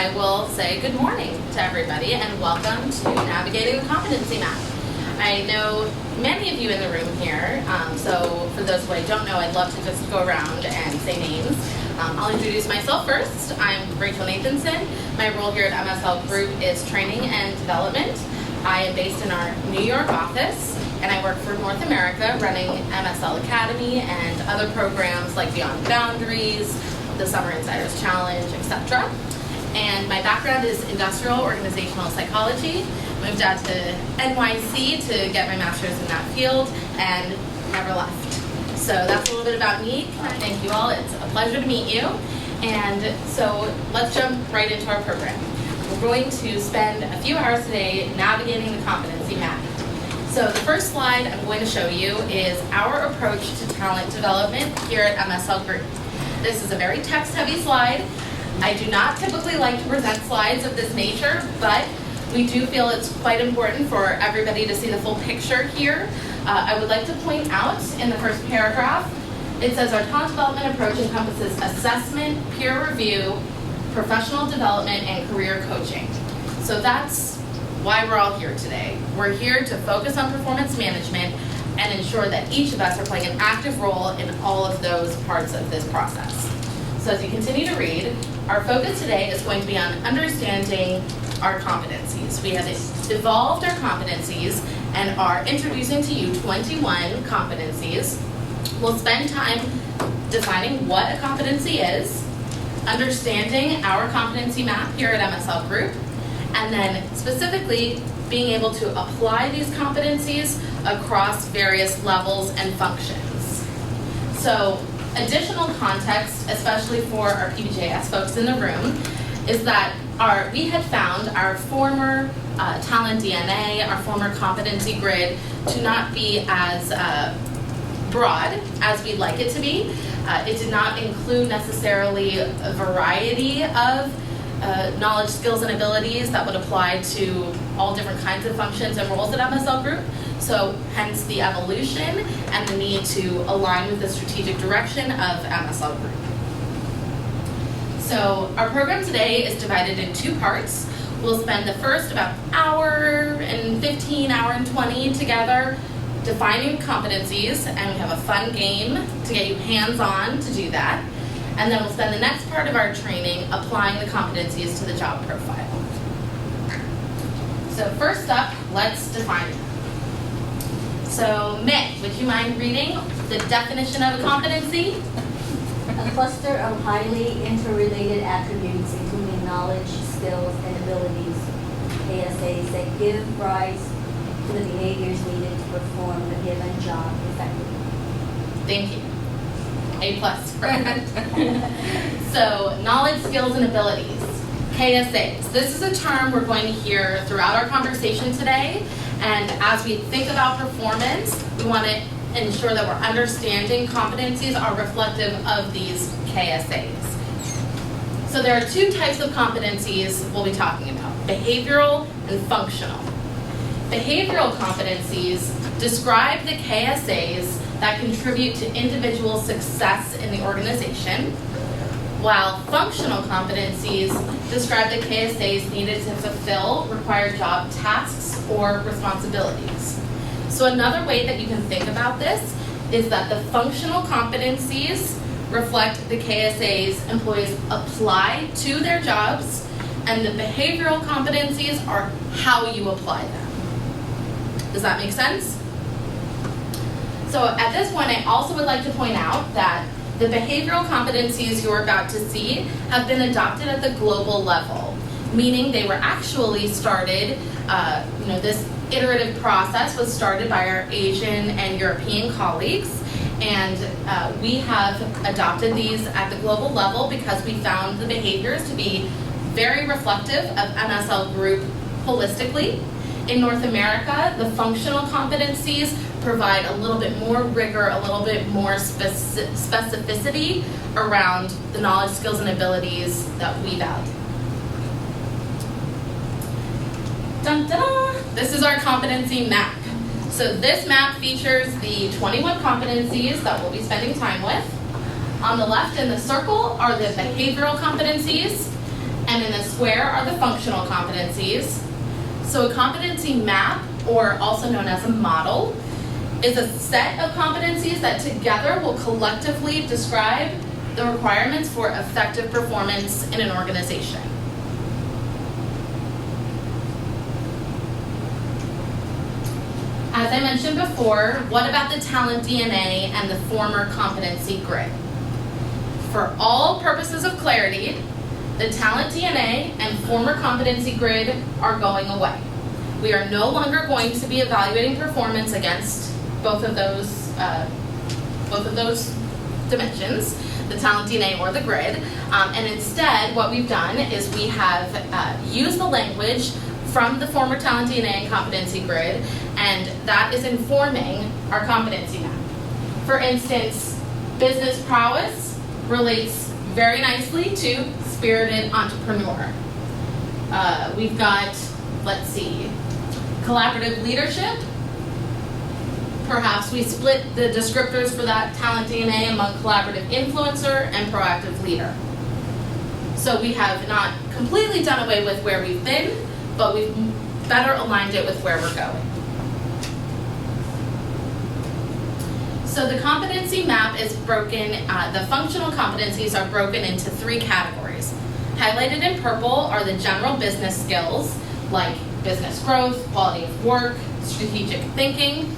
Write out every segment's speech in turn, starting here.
I will say good morning to everybody and welcome to Navigating the Competency Map. I know many of you in the room here, so for those who I don't know, I'd love to just go around and say names. I'll introduce myself first. I'm Rachel Nathanson. My role here at MSLGroup is training and development. I am based in our New York office, and I work for North America, running MSL Academy and other programs like Beyond Boundaries, the Summer Insiders Challenge, etc. And my background is industrial organizational psychology. Moved out to NYC to get my master's in that field and never left. So that's a little bit about me. Thank you all. It's a pleasure to meet you. And so let's jump right into our program. We're going to spend a few hours today navigating the competency map. So the first slide I'm going to show you is our approach to talent development here at MSLGroup. This is a very text-heavy slide. I do not typically like to present slides of this nature, but we do feel it's quite important for everybody to see the full picture here. I would like to point out in the first paragraph, it says our talent development approach encompasses assessment, peer review, professional development, and career coaching. So that's why we're all here today. We're here to focus on performance management and ensure that each of us are playing an active role in all of those parts of this process. So as you continue to read, our focus today is going to be on understanding our competencies. We have evolved our competencies and are introducing to you 21 competencies. We'll spend time defining what a competency is, understanding our competency map here at MSLGroup, and then specifically being able to apply these competencies across various levels and functions. So additional context, especially for our PBJS folks in the room, is that we had found our former talent DNA, our former competency grid, to not be as broad as we'd like it to be. It did not include necessarily a variety of knowledge, skills, and abilities that would apply to all different kinds of functions and roles at MSLGroup. So hence the evolution and the need to align with the strategic direction of MSLGroup. So our program today is divided in two parts. We'll spend the first about hour and 15, hour and 20 together defining competencies, and we have a fun game to get you hands-on to do that. And then we'll spend the next part of our training applying the competencies to the job profile. So first up, let's define them. So Mick, would you mind reading the definition of a competency? A cluster of highly interrelated attributes, including knowledge, skills, and abilities, KSAs, that give rise to the behaviors needed to perform a given job effectively. Thank you. A+. So knowledge, skills, and abilities, KSAs. This is a term we're going to hear throughout our conversation today. And as we think about performance, we want to ensure that we're understanding competencies are reflective of these KSAs. So there are two types of competencies we'll be talking about, behavioral and functional. Behavioral competencies describe the KSAs that contribute to individual success in the organization, while functional competencies describe the KSAs needed to fulfill required job tasks or responsibilities. So another way that you can think about this is that the functional competencies reflect the KSAs employees apply to their jobs, and the behavioral competencies are how you apply them. Does that make sense? So at this point, I also would like to point out that the behavioral competencies you're about to see have been adopted at the global level, meaning they were actually started, this iterative process was started by our Asian and European colleagues, and we have adopted these at the global level because we found the behaviors to be very reflective of MSLGroup holistically. In North America, the functional competencies provide a little bit more rigor, a little bit more specificity around the knowledge, skills, and abilities that we value. Dun, dun, dun. This is our competency map. So this map features the 21 competencies that we'll be spending time with. On the left in the circle are the behavioral competencies, and in the square are the functional competencies. So a competency map, or also known as a model, is a set of competencies that together will collectively describe the requirements for effective performance in an organization. As I mentioned before, what about the talent DNA and the former competency grid? For all purposes of clarity, the talent DNA and former competency grid are going away. We are no longer going to be evaluating performance against both of those dimensions, the talent DNA or the grid, and instead what we've done is we have used the language from the former talent DNA and competency grid, and that is informing our competency map. For instance, business prowess relates very nicely to spirited entrepreneur. We've got, let's see, collaborative leadership. Perhaps we split the descriptors for that talent DNA among collaborative influencer and proactive leader. So we have not completely done away with where we've been, but we've better aligned it with where we're going. So the competency map is broken, the functional competencies are broken into 3 categories. Highlighted in purple are the general business skills, like business growth, quality of work, strategic thinking.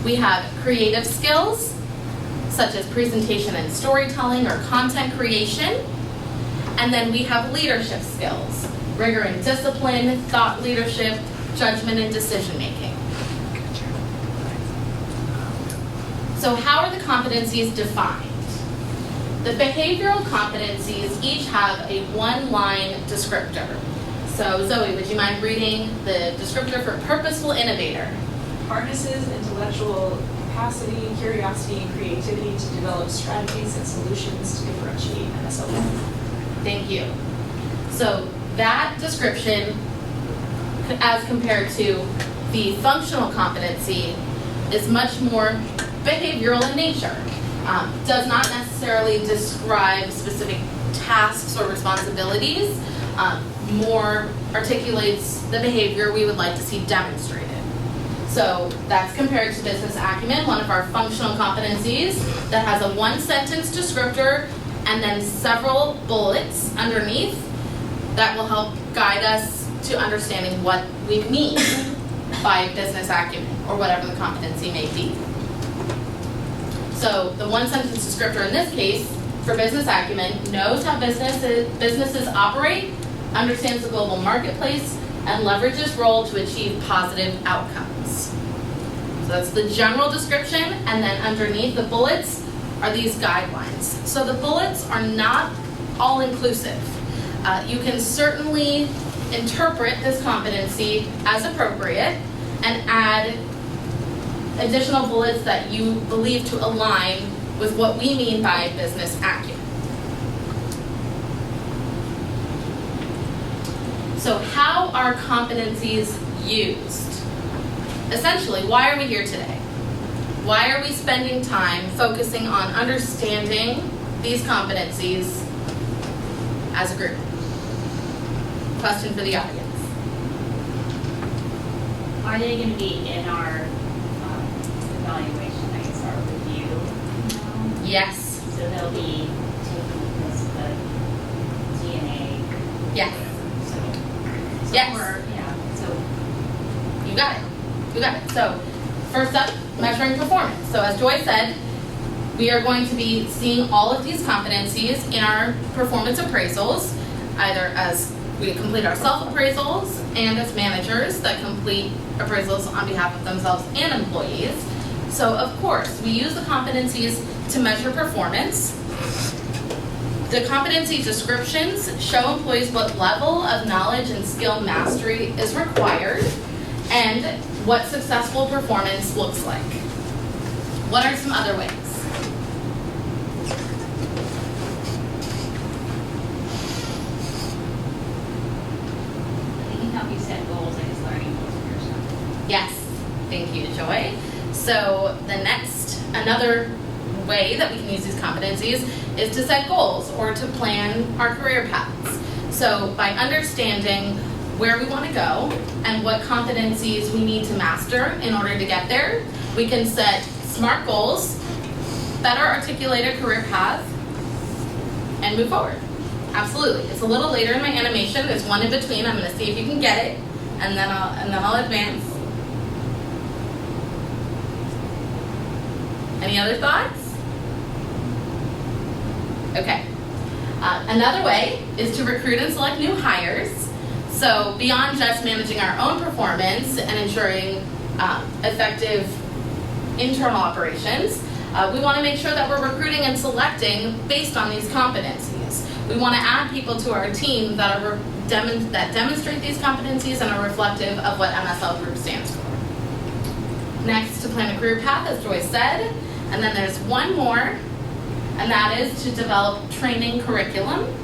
We have creative skills, such as presentation and storytelling or content creation. And then we have leadership skills, rigor and discipline, thought leadership, judgment and decision making. So how are the competencies defined? The behavioral competencies each have a 1-line descriptor. So Zoe, would you mind reading the descriptor for purposeful innovator? Harnesses intellectual capacity, curiosity, and creativity to develop strategies and solutions to differentiate MSLGroup. Thank you. So that description, as compared to the functional competency, is much more behavioral in nature. Does not necessarily describe specific tasks or responsibilities, more articulates the behavior we would like to see demonstrated. So that's compared to business acumen, one of our functional competencies that has a 1-sentence descriptor and then several bullets underneath that will help guide us to understanding what we mean by business acumen or whatever the competency may be. So the 1-sentence descriptor in this case for business acumen knows how businesses operate, understands the global marketplace, and leverages role to achieve positive outcomes. So that's the general description, and then underneath the bullets are these guidelines. So the bullets are not all-inclusive. You can certainly interpret this competency as appropriate and add additional bullets that you believe to align with what we mean by business acumen. So how are competencies used? Essentially, why are we here today? Why are we spending time focusing on understanding these competencies as a group? Question for the audience. Are they going to be in our evaluation, I guess, our review? Yes. So they'll be taking this, the DNA. Yes. So Yes. So You got it. You got it. So first up, measuring performance. So as Joy said, we are going to be seeing all of these competencies in our performance appraisals, either as we complete our self-appraisals and as managers that complete appraisals on behalf of themselves and employees. So of course, we use the competencies to measure performance. The competency descriptions show employees what level of knowledge and skill mastery is required and what successful performance looks like. What are some other ways? they can help you set goals, I guess, learning goals for yourself. Yes, thank you, Joy. So another way that we can use these competencies is to set goals or to plan our career paths. So by understanding where we want to go and what competencies we need to master in order to get there, we can set SMART goals, better articulate a career path, and move forward. Absolutely. It's a little later in my animation. There's one in between. I'm going to see if you can get it, and then I'll advance. Any other thoughts? Okay. Another way is to recruit and select new hires. So beyond just managing our own performance and ensuring effective internal operations, we want to make sure that we're recruiting and selecting based on these competencies. We want to add people to our team that demonstrate these competencies and are reflective of what MSLGroup stands for. Next, to plan a career path, as Joyce said. And then there's one more, and that is to develop training curriculum.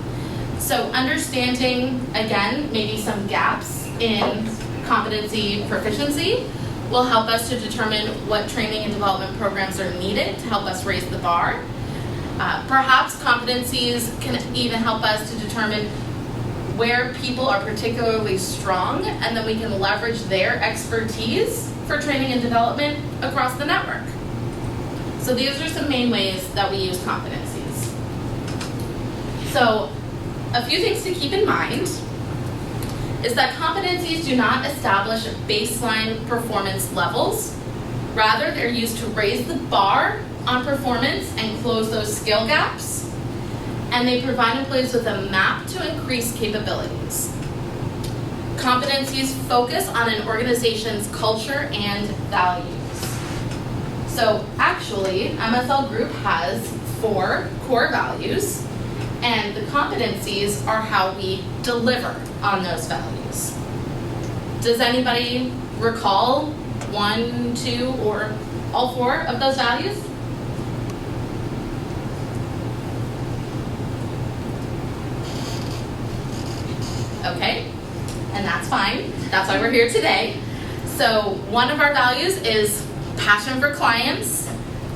So understanding, again, maybe some gaps in competency proficiency will help us to determine what training and development programs are needed to help us raise the bar. Perhaps competencies can even help us to determine where people are particularly strong, and then we can leverage their expertise for training and development across the network. So these are some main ways that we use competencies. So a few things to keep in mind is that competencies do not establish baseline performance levels. Rather, they're used to raise the bar on performance and close those skill gaps. And they provide employees with a map to increase capabilities. Competencies focus on an organization's culture and values. So actually, MSLGroup has 4 core values, and the competencies are how we deliver on those values. Does anybody recall 1, 2, or all 4 of those values? Okay, and that's fine. That's why we're here today. So one of our values is passion for clients.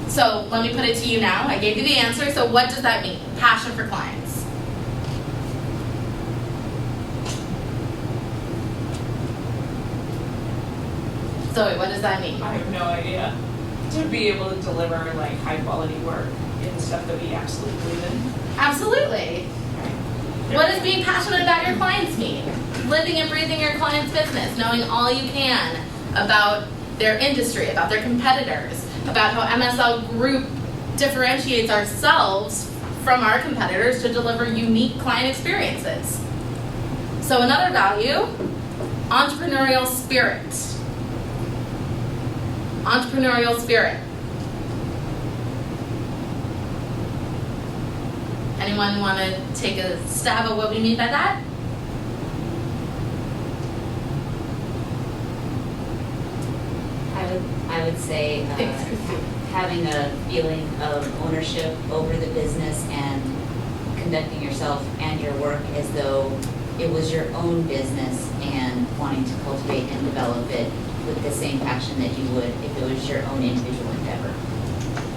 So let me put it to you now. I gave you the answer. So what does that mean? Passion for clients. Zoe, what does that mean? I have no idea. To be able to deliver like high quality work in stuff that we absolutely believe in. Absolutely. What does being passionate about your clients mean? Living and breathing your client's business, knowing all you can about their industry, about their competitors, about how MSLGroup differentiates ourselves from our competitors to deliver unique client experiences. So another value, entrepreneurial spirit. Entrepreneurial spirit. Anyone want to take a stab at what we mean by that? I would say having a feeling of ownership over the business and conducting yourself and your work as though it was your own business and wanting to cultivate and develop it with the same passion that you would if it was your own individual endeavor.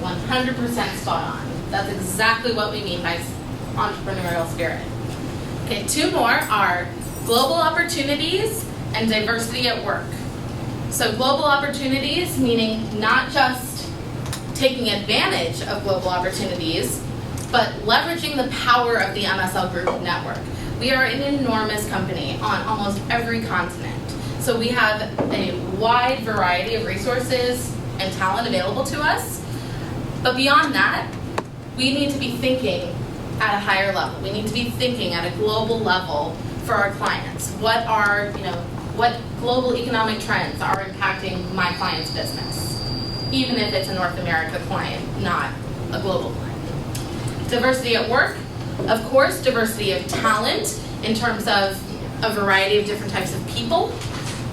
100% spot on. That's exactly what we mean by entrepreneurial spirit. Okay, 2 more are global opportunities and diversity at work. So global opportunities, meaning not just taking advantage of global opportunities, but leveraging the power of the MSLGroup network. We are an enormous company on almost every continent. So we have a wide variety of resources and talent available to us. But beyond that, we need to be thinking at a higher level. We need to be thinking at a global level for our clients. What global economic trends are impacting my client's business, even if it's a North America client, not a global client. Diversity at work, of course, diversity of talent in terms of a variety of different types of people,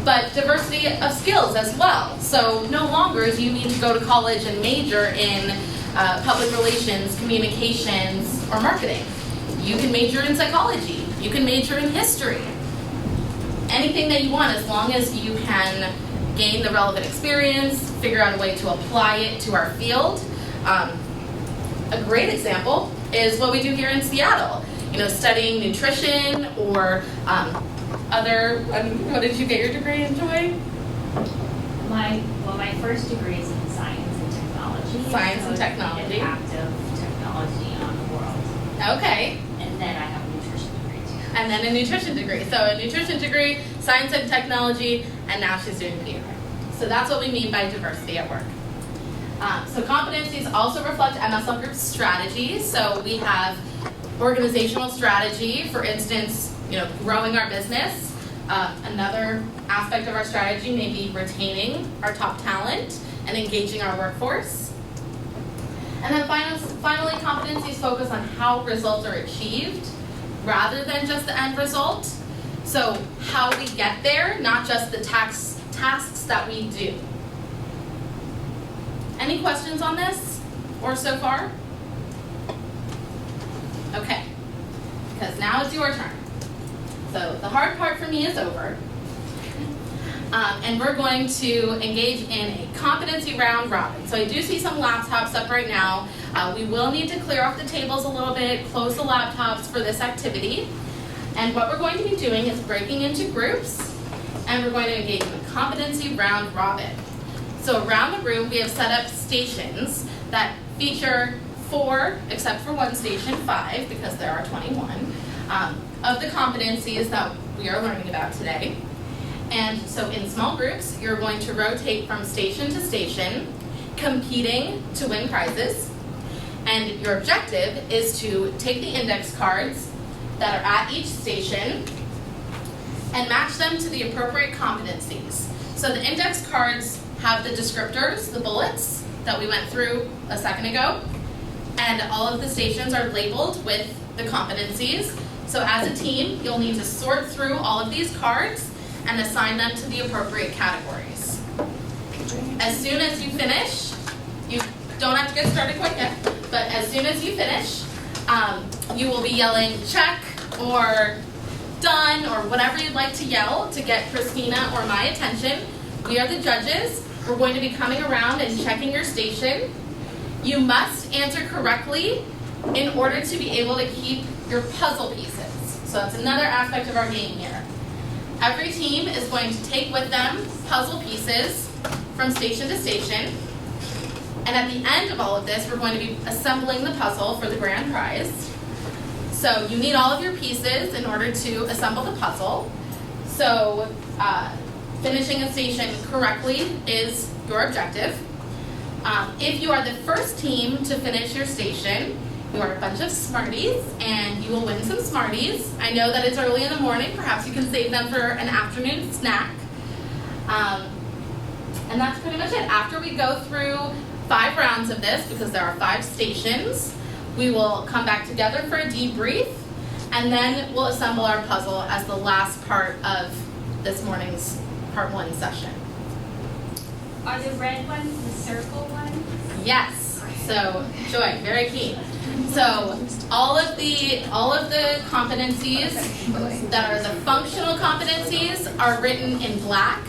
but diversity of skills as well. So no longer do you need to go to college and major in public relations, communications, or marketing. You can major in psychology. You can major in history. Anything that you want, as long as you can gain the relevant experience, figure out a way to apply it to our field. A great example is what we do here in Seattle. studying nutrition or other, what did you get your degree in, Joy? My first degree is in science and technology. Science so and technology. It's impact of technology on the world. Okay. And then I have a nutrition degree too. And then a nutrition degree. So a nutrition degree, science and technology, and now she's doing PR. So that's what we mean by diversity at work. So competencies also reflect MSLGroup's strategies. So we have organizational strategy, for instance, growing our business. Another aspect of our strategy may be retaining our top talent and engaging our workforce. And then finally, competencies focus on how results are achieved rather than just the end result. So how we get there, not just the tasks that we do. Any questions on this or so far? Okay, because now it's your turn. So the hard part for me is over. And we're going to engage in a competency round robin. So I do see some laptops up right now. We will need to clear off the tables a little bit, close the laptops for this activity. And what we're going to be doing is breaking into groups, and we're going to engage in a competency round robin. So around the room, we have set up stations that feature 4, except for one station, 5, because there are 21, of the competencies that we are learning about today. And so in small groups, you're going to rotate from station to station, competing to win prizes. And your objective is to take the index cards that are at each station and match them to the appropriate competencies. So the index cards have the descriptors, the bullets that we went through a second ago, and all of the stations are labeled with the competencies. So as a team, you'll need to sort through all of these cards and assign them to the appropriate categories. As soon as you finish, you don't have to get started quite yet, but as soon as you finish, you will be yelling check or done or whatever you'd like to yell to get Christina or my attention. We are the judges. We're going to be coming around and checking your station. You must answer correctly in order to be able to keep your puzzle pieces. So that's another aspect of our game here. Every team is going to take with them puzzle pieces from station to station. And at the end of all of this, we're going to be assembling the puzzle for the grand prize. So you need all of your pieces in order to assemble the puzzle. So finishing a station correctly is your objective. If you are the first team to finish your station, you are a bunch of Smarties, and you will win some Smarties. I know that it's early in the morning. Perhaps you can save them for an afternoon snack. And that's pretty much it. After we go through 5 rounds of this, because there are 5 stations, we will come back together for a debrief, and then we'll assemble our puzzle as the last part of this morning's part 1 session. Are the red ones the circle ones? Yes. So, Joy, very keen. So, all of the competencies that are the functional competencies are written in black,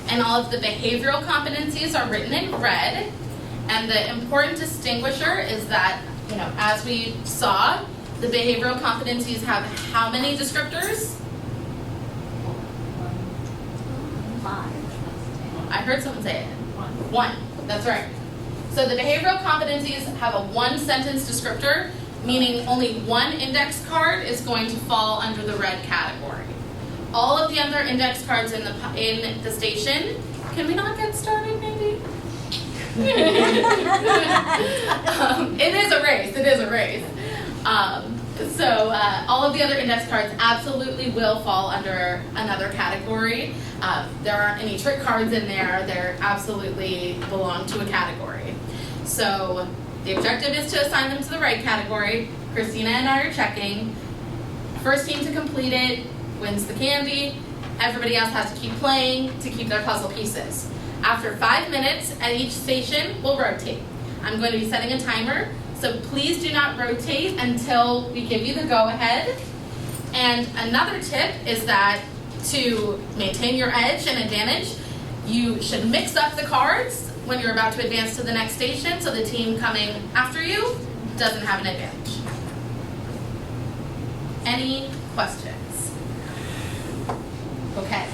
and all of the behavioral competencies are written in red. And the important distinguisher is that, as we saw, the behavioral competencies have how many descriptors? 5. I heard someone say it. 1. That's right. So the behavioral competencies have a 1-sentence descriptor, meaning only one index card is going to fall under the red category. All of the other index cards in the station, can we not get started maybe? It is a race. So all of the other index cards absolutely will fall under another category. There aren't any trick cards in there. They absolutely belong to a category. So the objective is to assign them to the right category. Christina and I are checking. First team to complete it wins the candy. Everybody else has to keep playing to keep their puzzle pieces. After 5 minutes at each station, we'll rotate. I'm going to be setting a timer, so please do not rotate until we give you the go-ahead. And another tip is that to maintain your edge and advantage, you should mix up the cards when you're about to advance to the next station, so the team coming after you doesn't have an advantage. Any questions? Okay.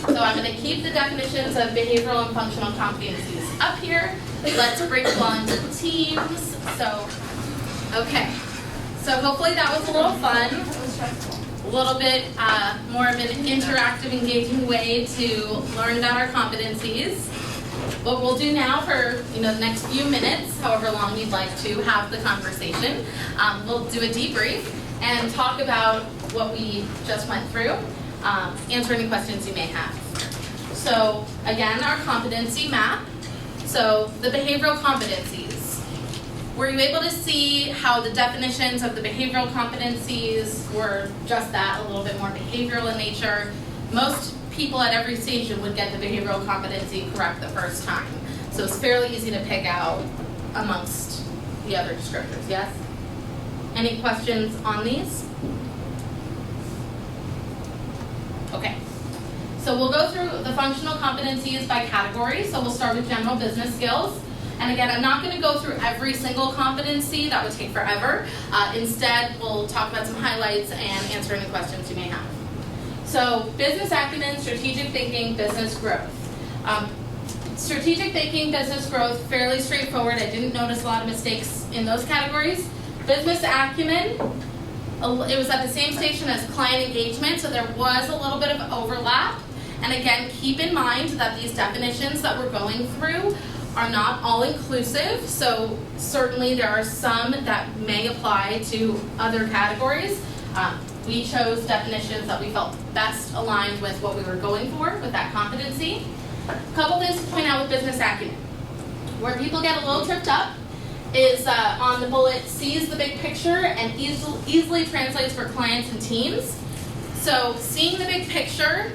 So I'm going to keep the definitions of behavioral and functional competencies up here. Let's break along to teams. So, okay. So hopefully that was a little fun. A little bit more of an interactive, engaging way to learn about our competencies. What we'll do now for the next few minutes, however long you'd like to have the conversation, we'll do a debrief and talk about what we just went through, answer any questions you may have. So again, our competency map. So the behavioral competencies. Were you able to see how the definitions of the behavioral competencies were just that, a little bit more behavioral in nature? Most people at every station would get the behavioral competency correct the first time. So it's fairly easy to pick out amongst the other descriptors, yes? Any questions on these? Okay. So we'll go through the functional competencies by category. So we'll start with general business skills. And again, I'm not going to go through every single competency. That would take forever. Instead, we'll talk about some highlights and answer any questions you may have. So business acumen, strategic thinking, business growth. Strategic thinking, business growth, fairly straightforward. I didn't notice a lot of mistakes in those categories. Business acumen, it was at the same station as client engagement, so there was a little bit of overlap. And again, keep in mind that these definitions that we're going through are not all inclusive, so certainly there are some that may apply to other categories. We chose definitions that we felt best aligned with what we were going for with that competency. A couple things to point out with business acumen. Where people get a little tripped up is on the bullet, sees the big picture and easily translates for clients and teams. So seeing the big picture,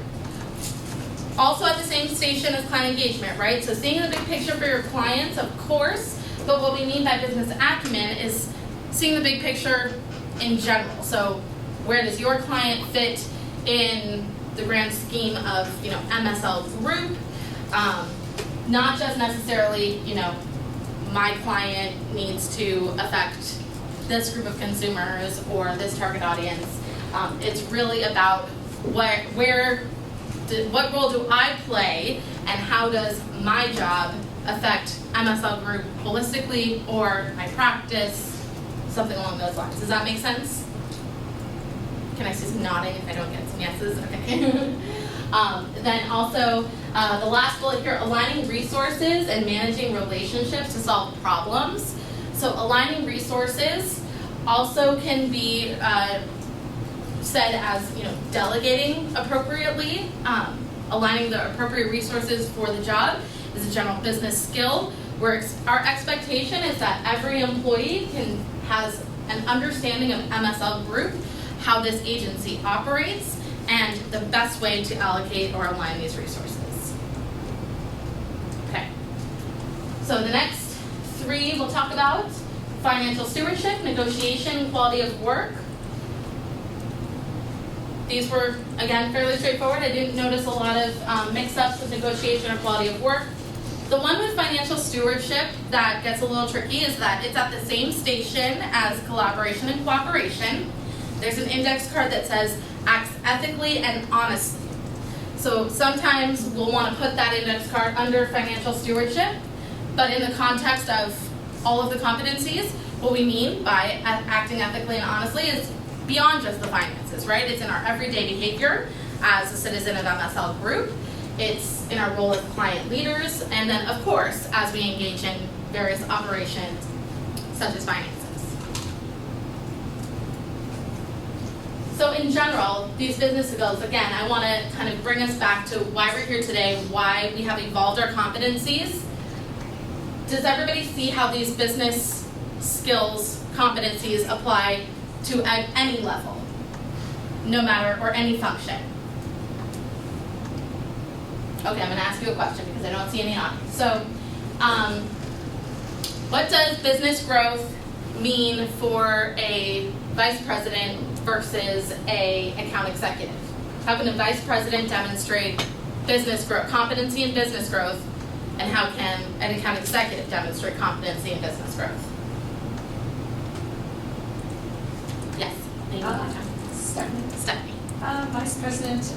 also at the same station as client engagement, right? So seeing the big picture for your clients, of course, but what we mean by business acumen is seeing the big picture in general. So where does your client fit in the grand scheme of, MSLGroup? Not just necessarily, my client needs to affect this group of consumers or this target audience. It's really about what role do I play and how does my job affect MSLGroup holistically or my practice, something along those lines. Does that make sense? Can I see some nodding if I don't get some yeses? Okay. Then also, the last bullet here, aligning resources and managing relationships to solve problems. So aligning resources also can be said as, delegating appropriately. Aligning the appropriate resources for the job is a general business skill where our expectation is that every employee has an understanding of MSLGroup, how this agency operates, and the best way to allocate or align these resources. Okay. So the next three we'll talk about: financial stewardship, negotiation, quality of work. These were, again, fairly straightforward. I didn't notice a lot of mix-ups with negotiation or quality of work. The one with financial stewardship that gets a little tricky is that it's at the same station as collaboration and cooperation. There's an index card that says acts ethically and honestly. So sometimes we'll want to put that index card under financial stewardship, but in the context of all of the competencies, what we mean by acting ethically and honestly is beyond just the finances, right? It's in our everyday behavior as a citizen of MSLGroup. It's in our role as client leaders, and then of course, as we engage in various operations such as finances. So in general, these business skills, again, I want to kind of bring us back to why we're here today, why we have evolved our competencies. Does everybody see how these business skills, competencies apply to at any level, no matter, or any function? Okay, I'm going to ask you a question because I don't see any on. So, what does business growth mean for a vice president versus a account executive? How can a vice president demonstrate business growth, competency in business growth, and how can an account executive demonstrate competency in business growth? Yes. Thank you. Vice President,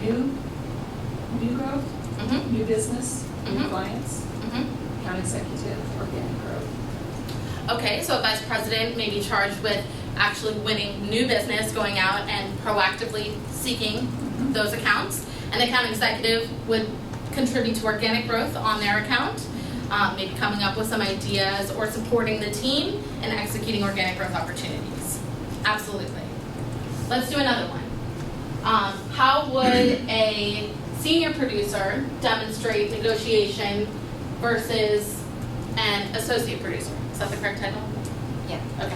new growth, Mhm. new business, new Mhm. clients, Mhm. account executive, organic growth. Okay, so a vice president may be charged with actually winning new business, going out and proactively seeking those accounts. An account executive would contribute to organic growth on their account, maybe coming up with some ideas or supporting the team and executing organic growth opportunities. Absolutely. Let's do another one. How would a senior producer demonstrate negotiation versus an associate producer? Is that the correct title? Yeah. Okay.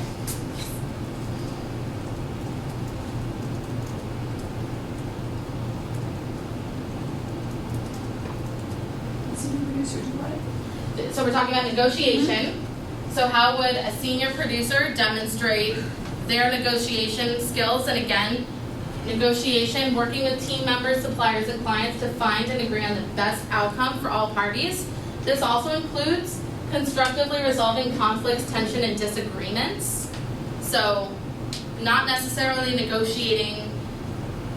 Senior producer, do what? So we're talking about negotiation. So how would a senior producer demonstrate their negotiation skills? And again, negotiation, working with team members, suppliers, and clients to find and agree on the best outcome for all parties. This also includes constructively resolving conflicts, tension, and disagreements. So not necessarily negotiating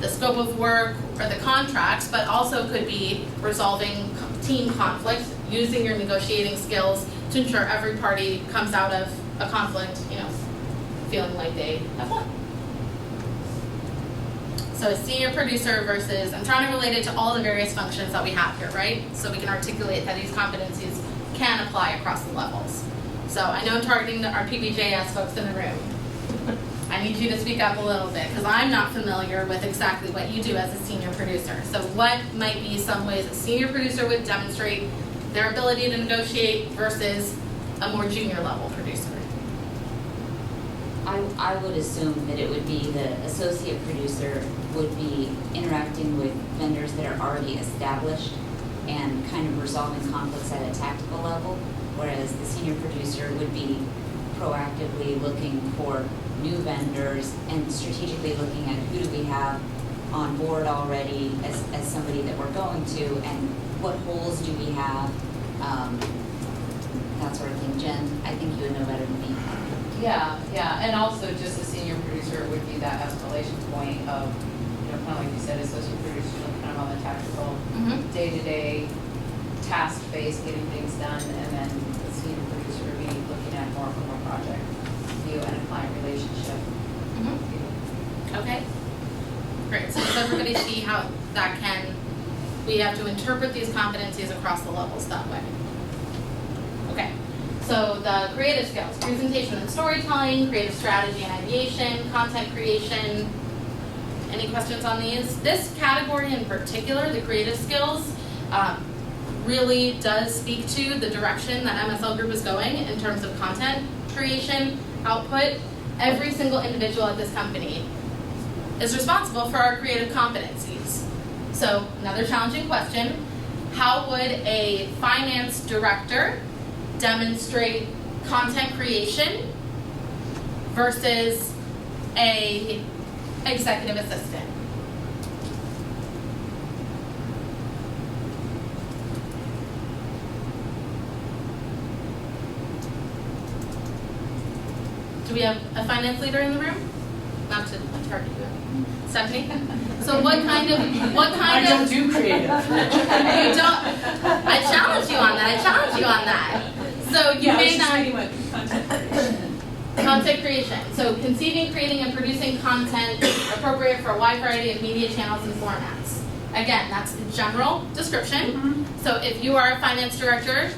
the scope of work or the contracts, but also could be resolving team conflict, using your negotiating skills to ensure every party comes out of a conflict, feeling like they have won. So a senior producer versus, I'm trying to relate it to all the various functions that we have here, right? So we can articulate that these competencies can apply across the levels. So I know I'm targeting our PBJS folks in the room. I need you to speak up a little bit because I'm not familiar with exactly what you do as a senior producer. So what might be some ways a senior producer would demonstrate their ability to negotiate versus a more junior level producer? I would assume that it would be the associate producer would be interacting with vendors that are already established and kind of resolving conflicts at a tactical level, whereas the senior producer would be proactively looking for new vendors and strategically looking at who do we have on board already as somebody that we're going to, and what holes do we have, that sort of thing. Jen, I think you would know better than me. Yeah, and also just a senior producer would be that escalation point of, kind of like you said, associate producer, kind of on the tactical, day-to-day, task-based, getting things done, and then the senior producer would be looking at more from a project view and a client relationship view. Okay, great. So does everybody see how that we have to interpret these competencies across the levels that way? Okay, so the creative skills, presentation and storytelling, creative strategy and ideation, content creation. Any questions on these? This category in particular, the creative skills, really does speak to the direction that MSLGroup is going in terms of content creation, output. Every single individual at this company is responsible for our creative competencies. So another challenging question, how would a finance director demonstrate content creation versus a executive assistant? Do we have a finance leader in the room? Not to target you, Stephanie. So what kind of? I don't do creative. You don't. I challenge you on that. So you may not. Content creation. Content creation. So conceiving, creating, and producing content appropriate for a wide variety of media channels and formats. Again, that's a general description. So if you are a finance director,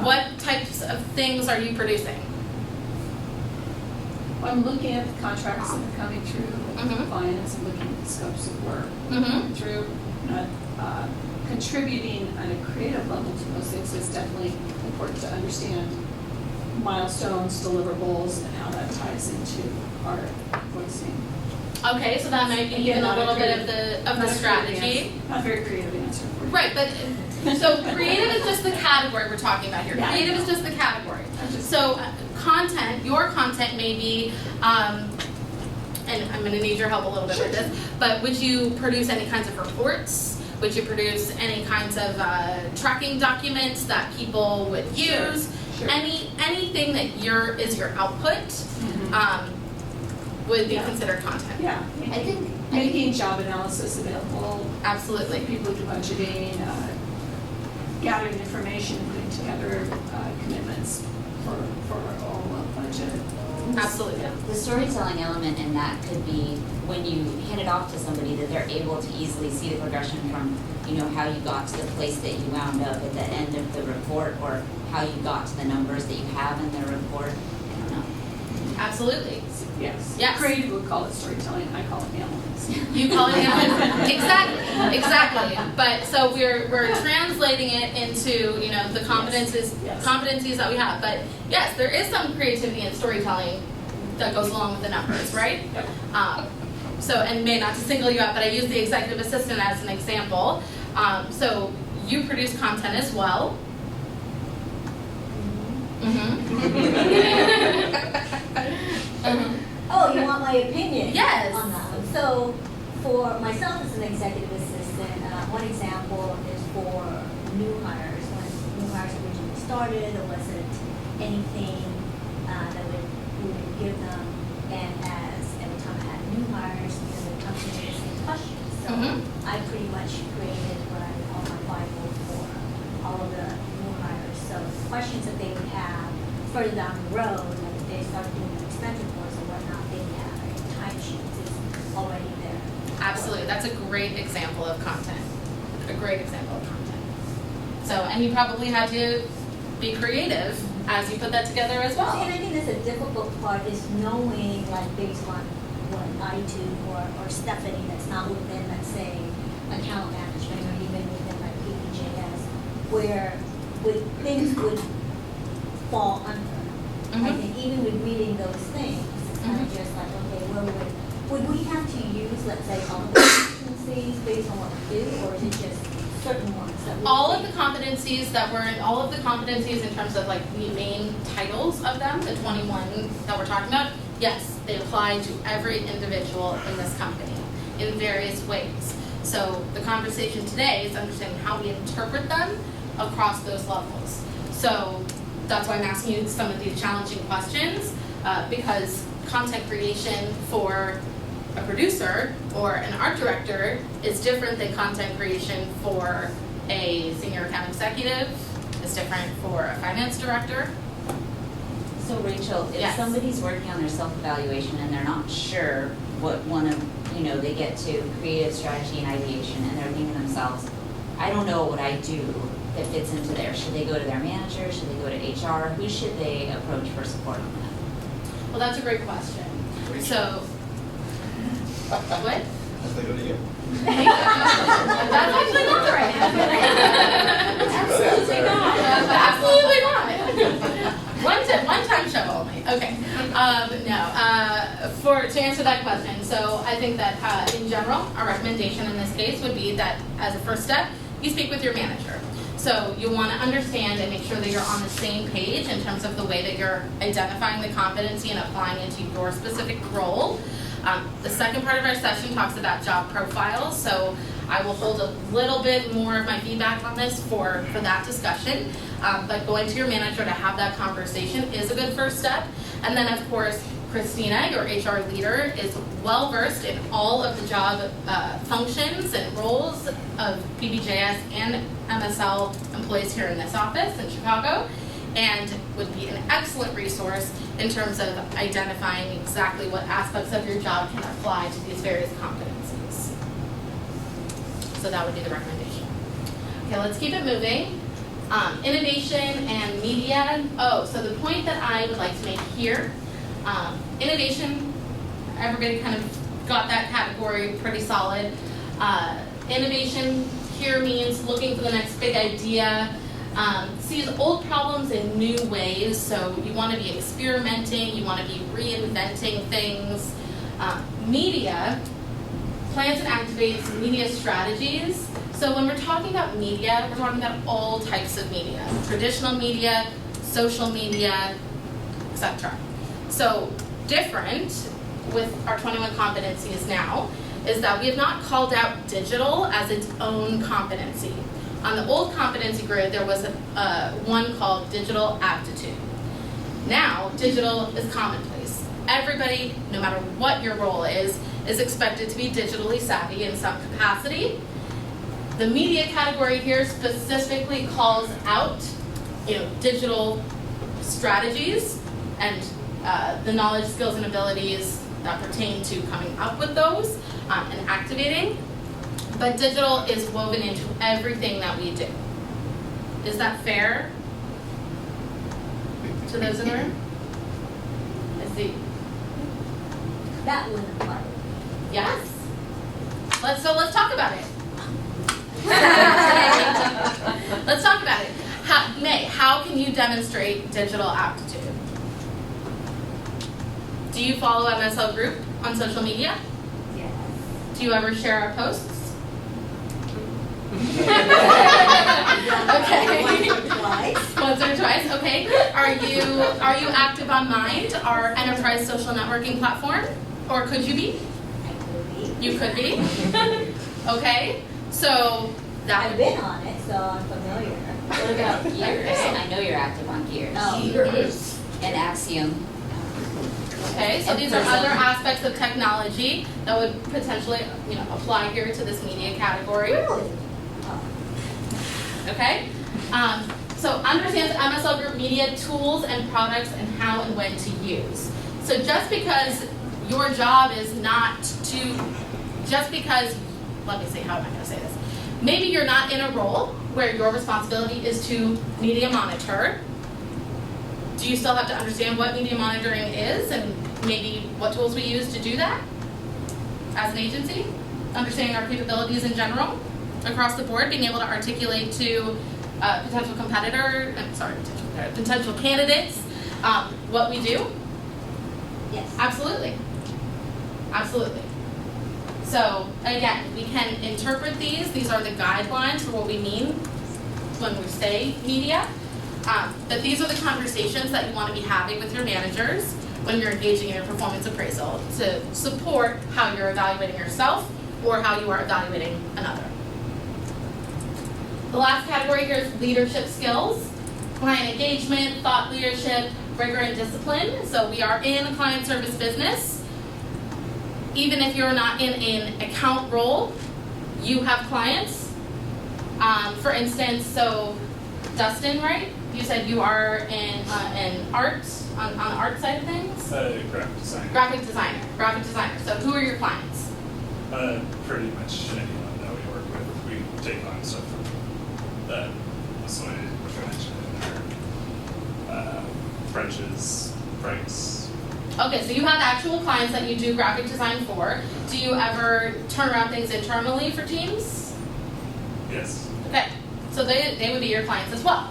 what types of things are you producing? I'm looking at the contracts that are coming through clients and looking at the scopes of work through contributing on a creative level to those things. It's definitely important to understand milestones, deliverables, and how that ties into our voicing. Okay, so that might be even a little bit of the strategy. Not very creative answer for you. Right, but so creative is just the category we're talking about here. Yeah, Creative is just the category. So content, your content may be, and I'm going to need your help a little bit with this, but would you produce any kinds of reports? Would you produce any kinds of tracking documents that people would use? Sure. Anything that is your output? would be Yeah. considered content. Yeah. I think, Making job analysis available, Absolutely. people do budgeting, gathering information, putting together commitments for all of budget. Absolutely. the storytelling element in that could be when you hand it off to somebody, that they're able to easily see the progression from, how you got to the place that you wound up at the end of the report, or how you got to the numbers that you have in the report. I don't know. Absolutely. Yes. Yes. Creative would call it storytelling, I call it elements. You call it exactly. But so we're translating it into the competencies Yes. competencies that we have. But yes, there is some creativity in storytelling that goes along with the numbers, right? Yep. So, and may not to single you out, but I use the executive assistant as an example. So you produce content as well. Oh, you want my opinion? Yes. On that one. So, for myself as an executive assistant, one example is for new hires. When new hires originally started, there wasn't anything that we would give them. And as every time I had new hires, they would come to me with the same questions. So, I pretty much created what I call my Bible for all of the new hires. So, the questions that they would have further down the road, like if they start doing their expense reports or whatnot, they have timesheets is already there. Absolutely, that's a great example of content. A great example of content. So, and you probably had to be creative as you put that together as well. And I think that's a difficult part is knowing, like based on what I do or Stephanie that's not within, let's say, account management or even within like PPJS, where things would fall under. I think even with reading those things, it's kind of just like, okay, well, would we have to use, let's say, all of the competencies based on what we do, or is it just certain ones that we All of the competencies in terms of like the main titles of them, the 21 that we're talking about, yes, they apply to every individual in this company in various ways. So the conversation today is understanding how we interpret them across those levels. So that's why I'm asking you some of these challenging questions, because content creation for a producer or an art director is different than content creation for a senior account executive. It's different for a finance director. So Rachel, if Yes. somebody's working on their self-evaluation and they're not sure what one of, they get to creative strategy and ideation, and they're thinking to themselves, I don't know what I do that fits into there. Should they go to their manager? Should they go to HR? Who should they approach for support on that? Well, that's a great question. So, what? As they go to you. That's actually not the right answer. Absolutely not. Absolutely not. One time show only. Okay. To answer that question, so I think that in general, our recommendation in this case would be that as a first step, you speak with your manager. So you want to understand and make sure that you're on the same page in terms of the way that you're identifying the competency and applying it to your specific role. The second part of our session talks about job profiles, so I will hold a little bit more of my feedback on this for that discussion. But going to your manager to have that conversation is a good first step. And then, of course, Christina, your HR leader, is well versed in all of the job functions and roles of PBJS and MSL employees here in this office in Chicago, and would be an excellent resource in terms of identifying exactly what aspects of your job can apply to these various competencies. So that would be the recommendation. Okay, let's keep it moving. Innovation and media. So the point that I would like to make here, innovation, everybody kind of got that category pretty solid. Innovation here means looking for the next big idea, sees old problems in new ways, so you want to be experimenting, you want to be reinventing things. Media plans and activates media strategies. So when we're talking about media, we're talking about all types of media, traditional media, social media, etc. So different with our 21 competencies now is that we have not called out digital as its own competency. On the old competency grid, there was one called digital aptitude. Now, digital is commonplace. everybody, no matter what your role is expected to be digitally savvy in some capacity. The media category here specifically calls out, digital strategies and the knowledge, skills, and abilities that pertain to coming up with those and activating. But digital is woven into everything that we do. Is that fair to those in the room? I see. That wouldn't apply. Yes. Let's talk about it. Let's talk about it. How can you demonstrate digital aptitude? Do you follow MSLGroup on social media? Yes. Do you ever share our posts? Okay. Once or twice. Once or twice, okay. Are you active on Mind, our enterprise social networking platform? Or could you be? I could be. You could be. Okay. So that I've been on it, so I'm familiar. What about Gears? I know you're active on Gears. Gears. And Axiom. Okay, so these are other aspects of technology that would potentially, apply here to this media category. Really? Oh. Okay? So understands MSLGroup media tools and products and how and when to use. So just because your job is not to, let me see, how am I going to say this? Maybe you're not in a role where your responsibility is to media monitor. Do you still have to understand what media monitoring is and maybe what tools we use to do that as an agency? Understanding our capabilities in general across the board, being able to articulate to potential candidates what we do? Yes. Absolutely. Absolutely. So again, we can interpret these. These are the guidelines for what we mean when we say media. But these are the conversations that you want to be having with your managers when you're engaging in your performance appraisal to support how you're evaluating yourself or how you are evaluating another. The last category here is leadership skills, client engagement, thought leadership, rigor and discipline. So we are in a client service business. Even if you're not in an account role, you have clients. For instance, so Dustin, right? You said you are in art, on the art side of things? Graphic design. Graphic designer. So who are your clients? Pretty much anyone that we work with. We take on stuff from that, so which I mentioned in there. French's, Frank's. Okay, so you have actual clients that you do graphic design for. Do you ever turn around things internally for teams? Yes. Okay, so they would be your clients as well.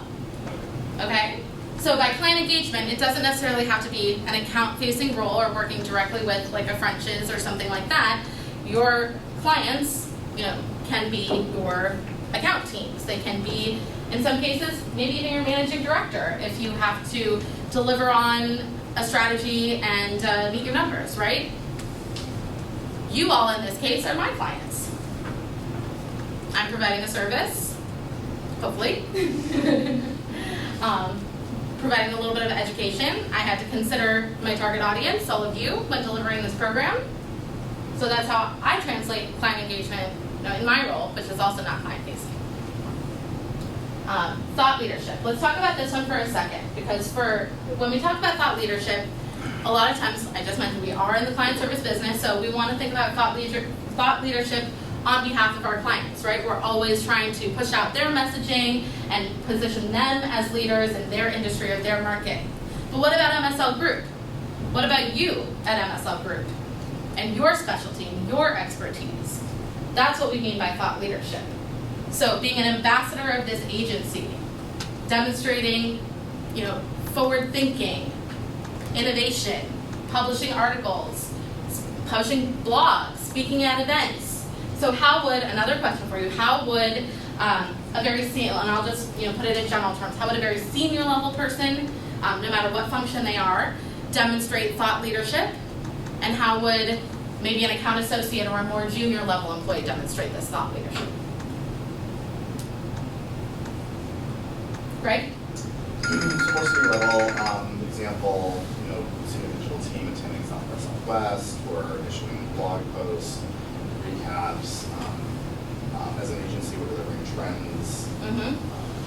Okay? So by client engagement, it doesn't necessarily have to be an account-facing role or working directly with like a French's or something like that. Your clients, can be your account teams. They can be, in some cases, maybe even your managing director if you have to deliver on a strategy and meet your numbers, right? You all in this case are my clients. I'm providing a service, hopefully. Providing a little bit of education. I had to consider my target audience, all of you, when delivering this program. So that's how I translate client engagement in my role, which is also not client-facing. Thought leadership. Let's talk about this one for a second, because when we talk about thought leadership, a lot of times, I just mentioned we are in the client service business, so we want to think about thought leadership on behalf of our clients, right? We're always trying to push out their messaging and position them as leaders in their industry or their market. But what about MSLGroup? What about you at MSLGroup and your specialty and your expertise? That's what we mean by thought leadership. So being an ambassador of this agency, demonstrating, forward thinking, innovation, publishing articles, publishing blogs, speaking at events. So another question for you, how would a very senior, and I'll just put it in general terms, how would a very senior level person, no matter what function they are, demonstrate thought leadership? And how would maybe an account associate or a more junior level employee demonstrate this thought leadership? Greg? So more senior level, example, senior digital team attending South by Southwest. We're issuing blog posts, recaps. As an agency, we're delivering trends,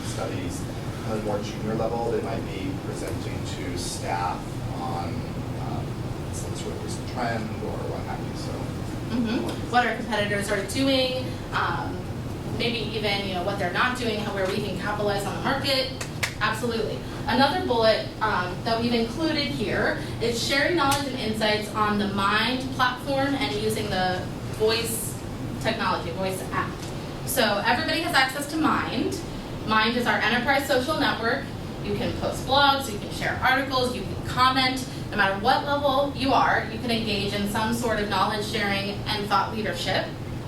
studies. On a more junior level, they might be presenting to staff on some sort of recent trend or what have you. So, what our competitors are doing, maybe even what they're not doing, where we can capitalize on the market. Absolutely. Another bullet that we've included here is sharing knowledge and insights on the Mind platform and using the voice technology, voice app. So everybody has access to Mind. Mind is our enterprise social network. You can post blogs, you can share articles, you can comment. No matter what level you are, you can engage in some sort of knowledge sharing and thought leadership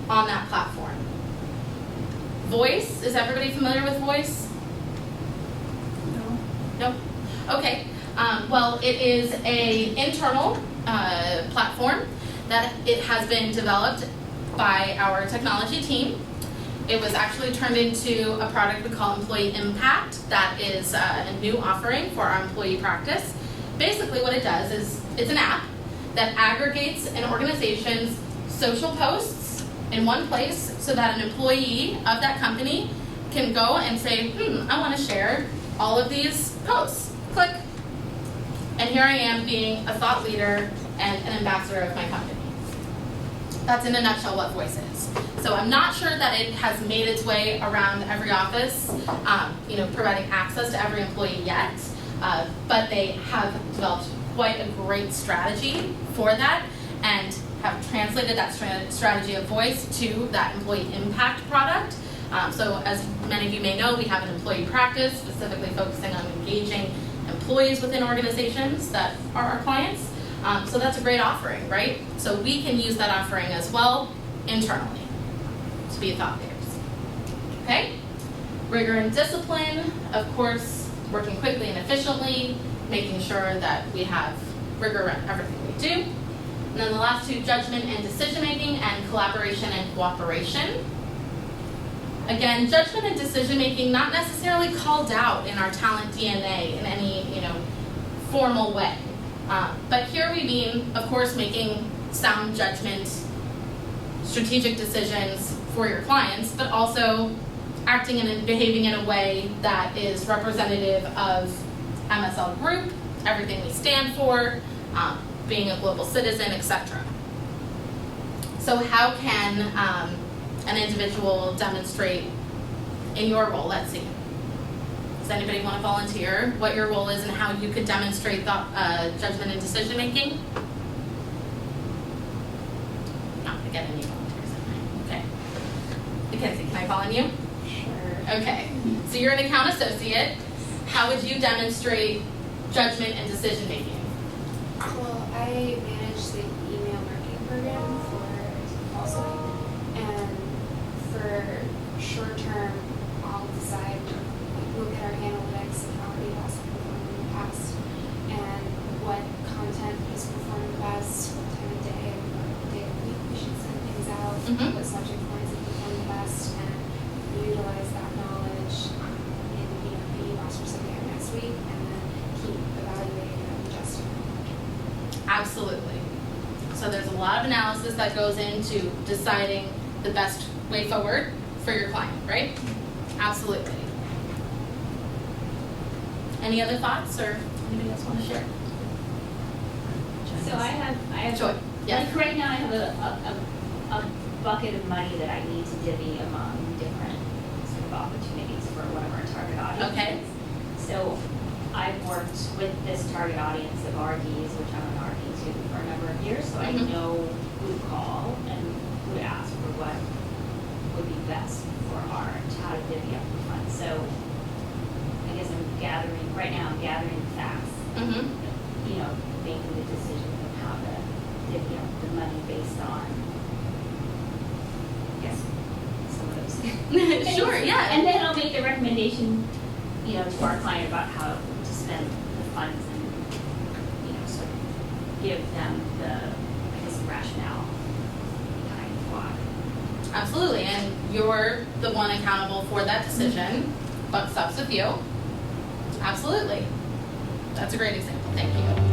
on that platform. Voice, is everybody familiar with Voice? No? Okay. Well, it is an internal platform that it has been developed by our technology team. It was actually turned into a product we call Employee Impact. That is a new offering for our employee practice. Basically what it does is it's an app that aggregates an organization's social posts in one place so that an employee of that company can go and say, I want to share all of these posts. Click. And here I am being a thought leader and an ambassador of my company. That's in a nutshell what Voice is. So I'm not sure that it has made its way around every office, providing access to every employee yet, but they have developed quite a great strategy for that and have translated that strategy of Voice to that Employee Impact product. So as many of you may know, we have an employee practice specifically focusing on engaging employees within organizations that are our clients. So that's a great offering, right? So we can use that offering as well internally to be thought leaders. Okay? Rigor and discipline, of course, working quickly and efficiently, making sure that we have rigor in everything we do. And then the last two, judgment and decision making and collaboration and cooperation. Again, judgment and decision making not necessarily called out in our talent DNA in any formal way. But here we mean, of course, making sound judgment, strategic decisions for your clients, but also acting and behaving in a way that is representative of MSLGroup, everything we stand for, being a global citizen, etc. So how can an individual demonstrate in your role? Let's see. Does anybody want to volunteer what your role is and how you could demonstrate thought, judgment and decision making? Not going to get any volunteers. Okay. Mackenzie, can I call on you? Sure. Okay. So you're an account associate. How would you demonstrate judgment and decision making? Well, I manage the email marketing program for also, and for short term, I'll decide, look at our analytics and how we have performed in the past, and what content has performed the best, what time of day, what day of the week we should send things out, what subject lines have performed the best, and utilize that knowledge in be last for something next week, and then keep evaluating and adjusting. Absolutely. So there's a lot of analysis that goes into deciding the best way forward for your client, right? Absolutely. Any other thoughts or anybody else want to share? So I have Joy. Yes. Like right now I have a bucket of money that I need to divvy among different sort of opportunities for one of our target audiences. Okay. So I've worked with this target audience of RDs, which I'm an RD to, for a number of years, so I know who to call and who to ask for what would be best for how to divvy up the funds. So I guess right now I'm gathering the facts, making the decisions of how to divvy up the money based on, I guess, some of those things. Sure, yeah. And then I'll make the recommendation, to our client about how to spend the funds and, sort of give them the rationale behind why. Absolutely, and you're the one accountable for that decision. Buck stops with you. Absolutely. That's a great example. Thank you.